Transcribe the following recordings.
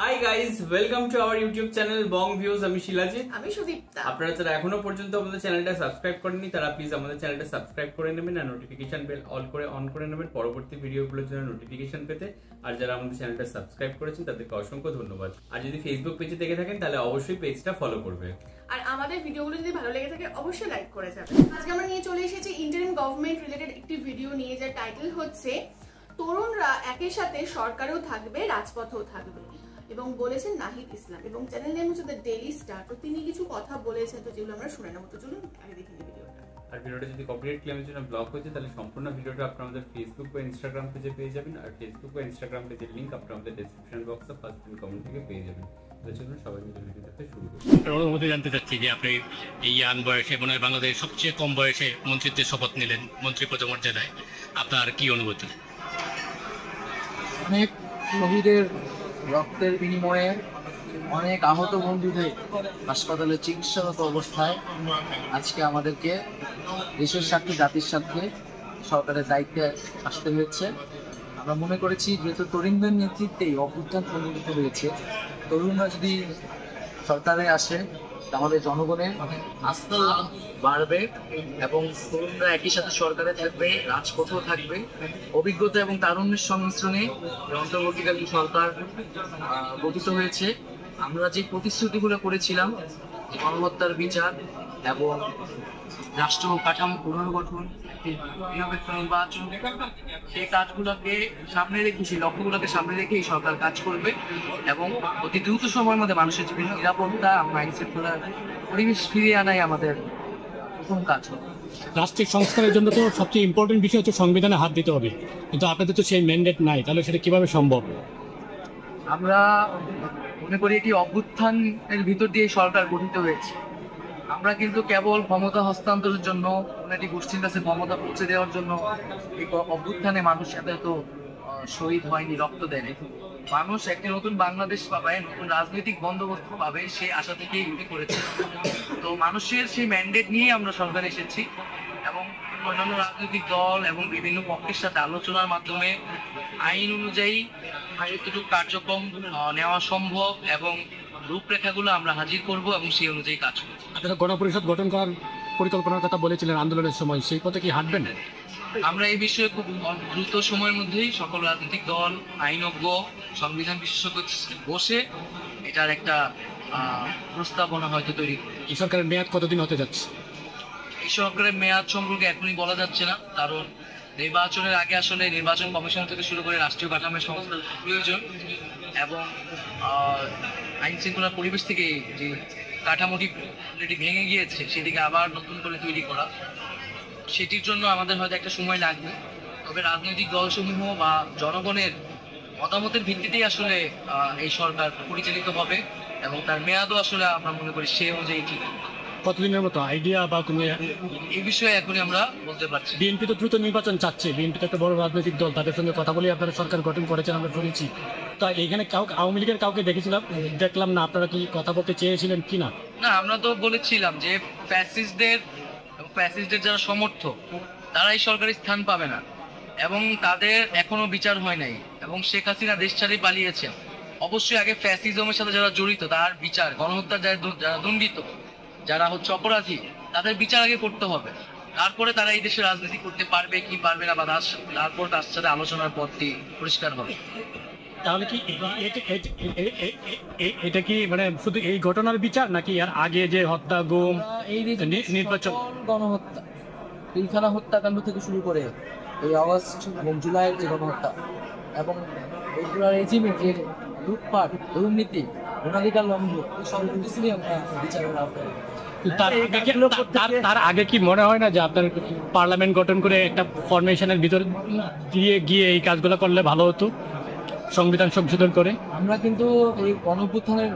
Hi guys, welcome to our YouTube channel Bong views. আমি শিলাজিৎ, আমি সুদীপ্তা। আপনারা যারা এখনো পর্যন্ত আমাদের চ্যানেলটা সাবস্ক্রাইব করেননি তারা প্লিজ আমাদের চ্যানেলটা সাবস্ক্রাইব করে নেবেন আর নোটিফিকেশন বেল অন করে নেবেন পরবর্তী ভিডিওগুলোর জন্য নোটিফিকেশন পেতে। আর যারা আমাদের চ্যানেলটা সাবস্ক্রাইব করেছেন তাদেরকে অসংখ্য ধন্যবাদ। আর যদি ফেসবুক পেজে দেখে থাকেন তাহলে অবশ্যই পেজটা ফলো করবে। আর আমাদের ভিডিওগুলো যদি ভালো লেগে থাকে অবশ্যই লাইক করে যাবেন। আজকে আমরা নিয়ে চলে এসেছি ইন্টারিম গভর্নমেন্ট রিলেটেড একটি ভিডিও নিয়ে, যার টাইটেল হচ্ছে তরুণরা একই সাথে সরকারেও থাকবে রাজপথেও থাকবে, এবং বলেছেন নাহিদ ইসলাম, এবং চ্যানেল নেম হচ্ছে দ্য ডেইলি স্টার। তো তিনি কিছু কথা বলেছেন, তো যেগুলো আমরা শুনে নেব। তো চলুন আগে দেখে নিই ভিডিওটা। আর ভিডিওটা যদি কপিরাইট ক্লেমের জন্য ব্লক হয়েছে তাহলে সম্পূর্ণ ভিডিওটা আপনারা আমাদের ফেসবুক বা ইনস্টাগ্রাম পেজে পেয়ে যাবেন। আর ফেসবুক বা ইনস্টাগ্রাম পেজের লিংক আপনারা আমাদের ডেসক্রিপশন বক্সে ফার্স্ট পিন কমেন্ট থেকে পেয়ে যাবেন। তো চলুন সবাই মিলে ভিডিওটাতে শুরু করি। অনুমতি জানতে চাচ্ছি যে আপনি এই ইয়াং বয়সে মনে হয় বাংলাদেশের সবচেয়ে কম বয়সে মন্ত্রিত্বের শপথ নিলেন, মন্ত্রী পদমর্যাদায়। আপনার কি অনুভূতি? অনেক শহীদের রক্তের বিনিময়ে অনেক আহত বন্ধুদের হাসপাতালে চিকিৎসারত অবস্থায় আজকে আমাদেরকে দেশের স্বার্থে, জাতির স্বার্থে সরকারের দায়িত্বে আসতে হয়েছে। আমরা মনে করেছি যেহেতু তরুণদের নেতৃত্বেই অভ্যুত্থান সংঘটিত হয়েছে, তরুণরা যদি সরকারে আসে তাহলে জনগণের আস্থা বাড়বে এবং তরুণরা একই সাথে সরকারে থাকবে, রাজপথেও থাকবে। অভিজ্ঞতা এবং তারুণ্যের সংমিশ্রণে অন্তর্বর্তীকালীন সরকার গঠিত হয়েছে। আমরা যে প্রতিশ্রুতিগুলো করেছিলাম, গণহত্যার বিচার এবং রাষ্ট্র কাঠামো পুনর্গঠন, নিরপেক্ষ নির্বাচন, সেই কাজগুলোকে সামনে রেখে, সেই লক্ষ্যগুলোকে সামনে রেখে এই সরকার কাজ করবে এবং অতি দ্রুত সময়ের মধ্যে মানুষের জীবনের নিরাপত্তা, আইন শৃঙ্খলার পরিবেশ ফিরিয়ে আনাই আমাদের প্রথম কাজ হবে। রাষ্ট্রিক সংস্কারের জন্য তো সবচেয়ে ইম্পর্টেন্ট বিষয় হচ্ছে সংবিধানে হাত দিতে হবে, কিন্তু আপনাদের তো সেই ম্যান্ডেট নাই, তাহলে সেটা কিভাবে সম্ভব? আমরা মনে করি এটি অভ্যুত্থানের ভিতর দিয়ে সরকার গঠিত হয়েছে। আমরা কিন্তু কেবল ক্ষমতা হস্তান্তরের জন্য, একটি গোষ্ঠীর কাছে ক্ষমতা পৌঁছে দেওয়ার জন্য এই অভ্যুত্থানে মানুষ এত শহীদ হয়নি, রক্ত দেয়নি। মানুষ একটি নতুন বাংলাদেশ পাবে, নতুন রাজনৈতিক বন্দোবস্ত পাবে, সেই আশা থেকেই এগুলি করেছে। তো মানুষের সেই ম্যান্ডেট নিয়েই আমরা সরকারে এসেছি এবং অন্যান্য রাজনৈতিক দল এবং বিভিন্ন পক্ষের সাথে আলোচনার মাধ্যমে আইন অনুযায়ী যতটুকু কার্যক্রম নেওয়া সম্ভব এবং রূপরেখাগুলো আমরা হাজির করব এবং সেই অনুযায়ী কাজ করব। আপনারা গণপরিষদ গঠন করার পরিকল্পনার কথা বলেছিলেন আন্দোলনের সময়, সেই পথে কি হাঁটবেন? আমরা এই বিষয়ে খুব দ্রুত সময়ের মধ্যেই সকল রাজনৈতিক দল, আইনজ্ঞ, সংবিধান বিশেষজ্ঞ বসে এটার একটা প্রস্তাবনা হয়তো তৈরি করব। এই সরকারের মেয়াদ কতদিন হতে যাচ্ছে? এই সরকারের মেয়াদ সম্পর্কে এখনই বলা যাচ্ছে না, কারণ নির্বাচনের আগে আসলে নির্বাচন কমিশন থেকে শুরু করে রাষ্ট্রীয় কাঠামোর সংস্কার প্রয়োজন এবং আইন শৃঙ্খলার পরিবেশ থেকে যে কাঠামোটি ভেঙে গিয়েছে সেটিকে আবার নতুন করে তৈরি করা, সেটির জন্য আমাদের হয়তো একটা সময় লাগবে। তবে রাজনৈতিক দলসমূহ বা জনগণের মতামতের ভিত্তিতেই আসলে এই সরকার পরিচালিত হবে এবং তার মেয়াদও আসলে আমরা মনে করি সে অনুযায়ী ঠিক। কতদিনের মতো আইডিয়া বা কোনো এই বিষয়ে এখনই আমরা বলতে পারছি। বিএনপি তো দ্রুত নির্বাচন চাচ্ছে, বিএনপি তো একটা বড় রাজনৈতিক দল, তাদের সঙ্গে কথা বলে আপনারা সরকার গঠন করেছেন আমরা শুনেছি। তো এইখানে আওয়ামী লীগের কাউকে দেখলাম না, আপনারা কি কথা বলতে চেয়েছিলেন কি না? না, আমরা তো বলেছিলাম যে ফ্যাসিস্টদের যারা সমর্থক তারা এই সরকারি স্থান পাবে না এবং তাদের এখনো বিচার হয় নাই এবং শেখ হাসিনা দেশ ছাড়ে পালিয়েছেন। অবশ্যই আগে ফ্যাসিজমের সাথে যারা জড়িত তার বিচার, গণহত্যার যারা দণ্ডিত, যারা হচ্ছে অপরাধী, তাদের বিচার আগে করতে হবে। তারপরে তারা এই দেশে রাজনীতি করতে পারবে কি পারবে না, বা তারপর তার সাথে আলোচনার পথটি পরিষ্কার হবে। তাহলে কি এটা কি মানে শুধু এই ঘটনার বিচার, নাকি আর আগে যে হত্যা, গুম, এই নির্বাচন, গণহত্যা, পিলখানা হত্যাকাণ্ড থেকে শুরু করে এই আগস্ট এবং জুলাইয়ের যে গণহত্যা এবং এইগুলো রেজিমের যে লুটপাট, দুর্নীতি, ভোটাধিকার লঙ্ঘন, এই সব কিছুই আমরা বিচারের আওতায়। তার আগে কি মনে হয় না যে আপনার পার্লামেন্ট গঠন করে একটা ফরমেশনের ভিতর দিয়ে গিয়ে এই কাজগুলো করলে ভালো হতো, সংবিধান সংশোধন করে? আমরা কিন্তু এই গণঅভ্যুত্থানের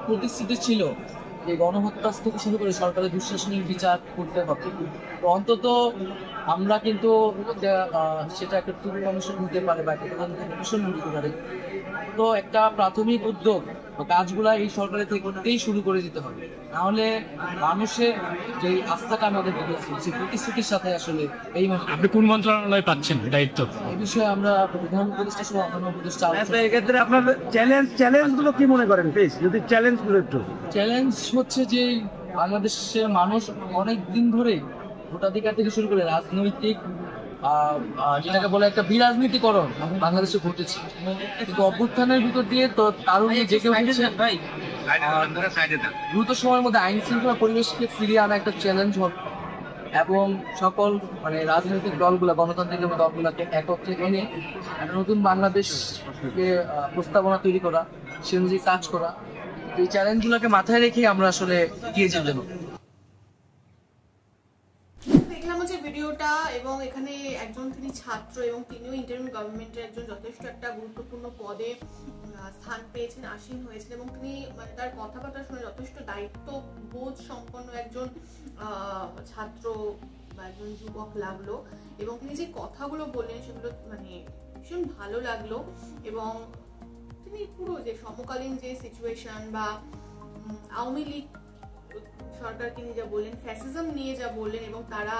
প্রতিশ্রুতি ছিল এই গণহত্যা থেকে শুরু করে সরকারের দুঃশাসনের বিচার করতে হবে। তো অন্তত আমরা কিন্তু সেটা একটা টুকু কমিশন হতে পারে বা একটা প্রধান কমিশন হতে পারে, তো একটা প্রাথমিক উদ্যোগ কাজগুলা এই সরকারের থেকেই শুরু করে দিতে হবে, নাহলে মানুষের যে আস্থাটা আমাদের দিয়েছে সেই প্রতিশ্রুতির সাথে আসলে এই আপনি কোন মন্ত্রণালয় পাচ্ছেন দায়িত্ব? এই বিষয়ে আমরা প্রধান উপদেষ্টা সহ অন্যান্য উপদেষ্টা এক্ষেত্রে আপনার চ্যালেঞ্জ গুলো কি মনে করেন প্লিজ, যদি চ্যালেঞ্জ গুলো একটু। চ্যালেঞ্জ হচ্ছে যে বাংলাদেশের মানুষ অনেক দিন ধরে ভোটাধিকার থেকে শুরু করে রাজনৈতিক যেটাকে বলে একটা বিরাজনীতিকরণ বাংলাদেশে ঘটেছে, কিন্তু অভ্যুত্থানের ভিতর দিয়ে তো তারুণ্য জেগে উঠেছে। দ্রুত সময়ের মধ্যে আইন শৃঙ্খলা পরিবেশকে ফিরিয়ে আনা একটা চ্যালেঞ্জ হবে এবং সকল মানে রাজনৈতিক দলগুলা, গণতান্ত্রিক দলগুলাকে একত্রে এনে একটা নতুন বাংলাদেশকে প্রস্তাবনা তৈরি করা, সে অনুযায়ী কাজ করা। এই চ্যালেঞ্জগুলোকে মাথায় রেখে আমরা আসলে এগিয়ে যেতে হবে। দেখলাম হচ্ছে ভিডিওটা, এবং এখানে একজন তিনি ছাত্র এবং তিনিও ইন্টারিম গভর্নমেন্টের একজন যথেষ্ট একটা গুরুত্বপূর্ণ পদে স্থান পেয়েছেন, আসীন হয়েছেন, এবং তিনি মানে তার কথাবার্তা শুনে যথেষ্ট দায়িত্ববোধ সম্পন্ন একজন ছাত্র বা একজন যুবক লাগলো, এবং তিনি যে কথাগুলো বললেন সেগুলো মানে ভীষণ ভালো লাগলো। এবং তিনি পুরো যে সমকালীন যে সিচুয়েশন বা আওয়ামী লীগ সরকারকে নিয়ে যা বললেন, ফ্যাসিজম নিয়ে যা বললেন, এবং তারা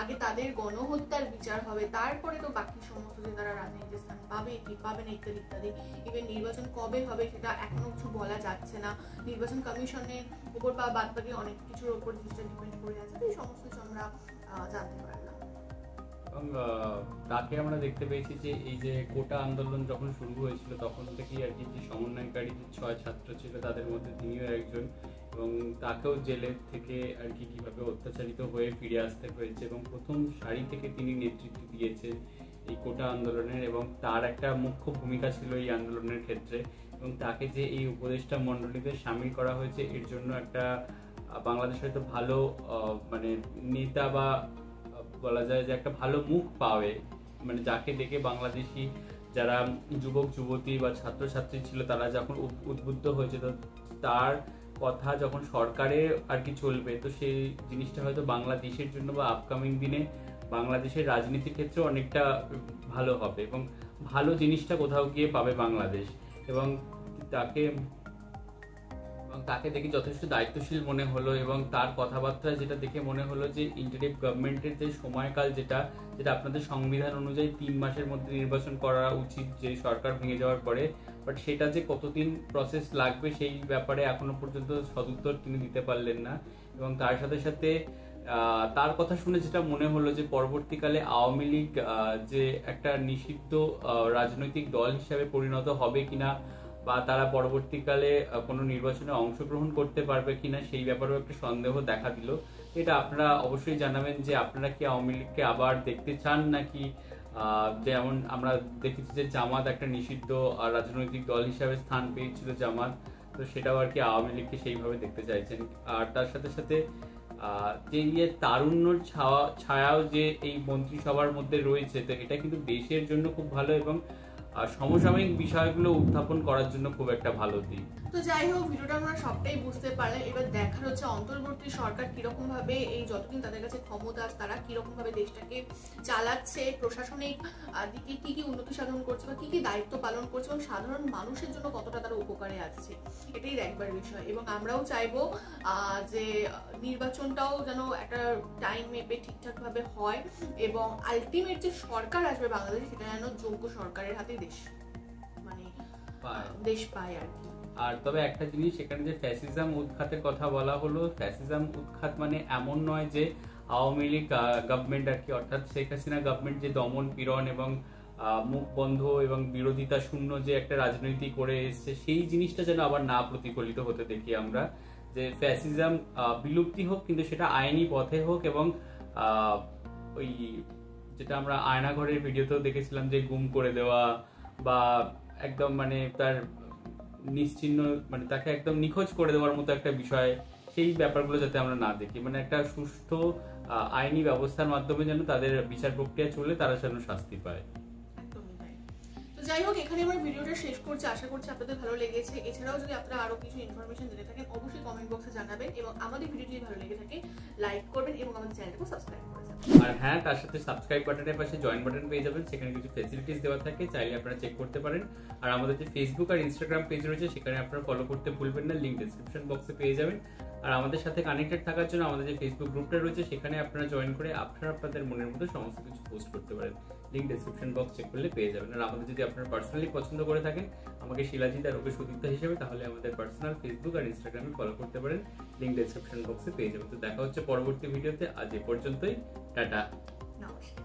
আগে তাদের গণহত্যার বিচার হবে, তারপরে তো বাকি সমস্ত যে তারা রাজনীতিতে স্থান পাবে কি পাবে না ইত্যাদি ইত্যাদি। ইভেন নির্বাচন কবে হবে সেটা এখনো কিছু বলা যাচ্ছে না, নির্বাচন কমিশনের উপর বা বাদ বাকি অনেক কিছুর উপর জিনিসটা ডিপেন্ড করে আছে। এই সমস্ত কিছু আমরা জানতে পারলাম। এবং তাকে আমরা দেখতে পেয়েছি যে এই যে কোটা আন্দোলন যখন শুরু হয়েছিল তখন থেকেই আর কি যে সমন্বয়কারী যে 6 ছাত্র ছিল তাদের মধ্যে তিনিও একজন, এবং তাকেও জেলের থেকে আর কি কীভাবে অত্যাচারিত হয়ে ফিরে আসতে হয়েছে, এবং প্রথম সারি থেকে তিনি নেতৃত্ব দিয়েছেন এই কোটা আন্দোলনের, এবং তার একটা মুখ্য ভূমিকা ছিল এই আন্দোলনের ক্ষেত্রে, এবং তাকে যে এই উপদেষ্টা মণ্ডলীতে সামিল করা হয়েছে এর জন্য একটা বাংলাদেশ হয়তো ভালো মানে নেতা বা বলা যায় যে একটা ভালো মুখ পাবে, মানে যাকে দেখে বাংলাদেশি যারা যুবক যুবতী বা ছাত্রছাত্রী ছিল তারা যখন উদ্বুদ্ধ হয়েছে, তো তার কথা যখন সরকারে আর কি চলবে, তো সেই জিনিসটা হয়তো বাংলাদেশের জন্য বা আপকামিং দিনে বাংলাদেশের রাজনীতির ক্ষেত্রে অনেকটা ভালো হবে, এবং ভালো জিনিসটা কোথাও গিয়ে পাবে বাংলাদেশ। এবং তাকে দেখে যথেষ্ট দায়িত্বশীল মনে হলো, এবং তার কথাবার্তা যেটা দেখে মনে হলো যে ইন্টারিম গভর্নমেন্টের যে সময়কাল যেটা আপনাদের সংবিধান অনুযায়ী 3 মাসের মধ্যে নির্বাচন করা উচিত যে সরকার ভেঙে যাওয়ার পরে, বাট সেটা যে কতদিন প্রসেস লাগবে সেই ব্যাপারে এখনো পর্যন্ত সদুত্তর তিনি দিতে পারলেন না। এবং তার সাথে সাথে তার কথা শুনে যেটা মনে হলো যে পরবর্তীকালে আওয়ামী লীগ যে একটা নিষিদ্ধ রাজনৈতিক দল হিসাবে পরিণত হবে কিনা, বা তারা পরবর্তীকালে কোনো নির্বাচনে অংশগ্রহণ করতে পারবে কিনা সেই ব্যাপারেও একটা সন্দেহ দেখা দিল। এটা আপনারা অবশ্যই জানাবেন যে আপনারা কি আওয়ামী লীগকে আবার দেখতে চান, নাকি যেমন আমরা দেখেছি যে জামাত একটা নিষিদ্ধ রাজনৈতিক দল হিসাবে স্থান পেয়েছিল জামাত, তো সেটাও আর কি আওয়ামী লীগকে সেইভাবে দেখতে চাইছেন। আর তার সাথে সাথে যে তারুণ্যর ছায়াও যে এই মন্ত্রিসভার মধ্যে রয়েছে, তো এটা কিন্তু দেশের জন্য খুব ভালো, এবং সমসাময়িক বিষয়গুলো উত্থাপন করার জন্য খুব একটা ভালো দিক। তো যাই হোক, ভিডিওটা আমরা সবটাই বুঝতে পারলাম। এবার দেখার হচ্ছে অন্তর্বর্তী সরকার কিরকম ভাবে এই যতদিন তাদের কাছে ক্ষমতা আছে তারা কিরকম ভাবে দেশটাকে চালাচ্ছে, প্রশাসনিক দিকে কি কি উন্নতি সাধন করছে বা কি কি দায়িত্ব পালন করছে, এবং সাধারণ মানুষের জন্য কতটা তারা উপকারে আসছে, এটাই দেখবার বিষয়। এবং আমরাও চাইবো যে নির্বাচনটাও যেন একটা টাইম মেপে ঠিকঠাক ভাবে হয়, এবং আলটিমেট যে সরকার আসবে বাংলাদেশ সেটা যেন যোগ্য সরকারের হাতে দেশ মানে দেশ পায় আর কি। আর তবে একটা জিনিস, এখানে যে ফ্যাসিজম উৎখাতের কথা বলা হলো, ফ্যাসিজম উৎখাত মানে এমন নয় যে আওয়ামী লীগ গভর্নমেন্ট আর কি, অর্থাৎ শেখ হাসিনা গভর্নমেন্ট যে দমন পীড়ন এবং মুখ বন্ধ এবং বিরোধিতা শূন্য যে একটা রাজনীতি করে এসছে, সেই জিনিসটা যেন আবার না প্রতিফলিত হতে দেখি আমরা, যে ফ্যাসিজম বিলুপ্তি হোক, কিন্তু সেটা আইনি পথে হোক, এবং ওই যেটা আমরা আয়নাঘরের ভিডিওতেও দেখেছিলাম যে গুম করে দেওয়া বা একদম মানে তার নিশ্চিহ্ন মানে তাকে একদম নিখোঁজ করে দেওয়ার মতো একটা বিষয়, সেই ব্যাপারগুলো যাতে আমরা না দেখি, মানে একটা সুষ্ঠু আইনি ব্যবস্থার মাধ্যমে যেন তাদের বিচার প্রক্রিয়া চলে, তারা যেন শাস্তি পায়। একদমই তাই। তো যাই হোক, এখানে আমার ভিডিওটা শেষ করছি। আশা করছি আপনাদের ভালো লেগেছে। এছাড়াও যদি আপনারা আরো কিছু ইনফরমেশন দিতে থাকেন অবশ্যই কমেন্ট বক্সে জানাবেন, এবং আমাদের ভিডিও যদি ভালো লেগে থাকে লাইক করবেন এবং আমাদের চ্যানেলটাকে সাবস্ক্রাইব করে যাবেন। আর হ্যাঁ, তার সাথে সাবস্ক্রাইব বাটনের পাশে জয়েন বাটন পেয়ে যাবেন, সেখানে কিছু ফেসিলিটিস দেওয়া থাকে, চাইলে আপনারা চেক করতে পারেন। আর আমাদের যে ফেসবুক আর ইনস্টাগ্রাম পেজ রয়েছে সেখানে আপনারা ফলো করতে ভুলবেন না, লিংক ডেসক্রিপশন বক্সে পেয়ে যাবেন। আর আমাদের সাথে কানেক্টেড থাকার জন্য আমাদের যে ফেসবুক গ্রুপটা রয়েছে সেখানে আপনারা জয়েন করে আপনারা আপনাদের মনের মতো সমস্ত কিছু পোস্ট করতে পারেন, লিংক ডেসক্রিপশন বক্স চেক করলে পেয়ে যাবেন। আর আমাদের যদি আপনারা পার্সোনালি পছন্দ করে থাকেন আমাকে শিলাজিৎ আর ওকে সুদীপ্তা হিসেবে, তাহলে আমাদের পার্সোনাল ফেসবুক আর ইনস্টাগ্রামে ফলো করতে পারেন, লিংক ডেসক্রিপশন বক্সে পেয়ে যাবেন। তো দেখা হচ্ছে পরবর্তী ভিডিওতে, আজ এ পর্যন্তই, টাটা। নমস্কার।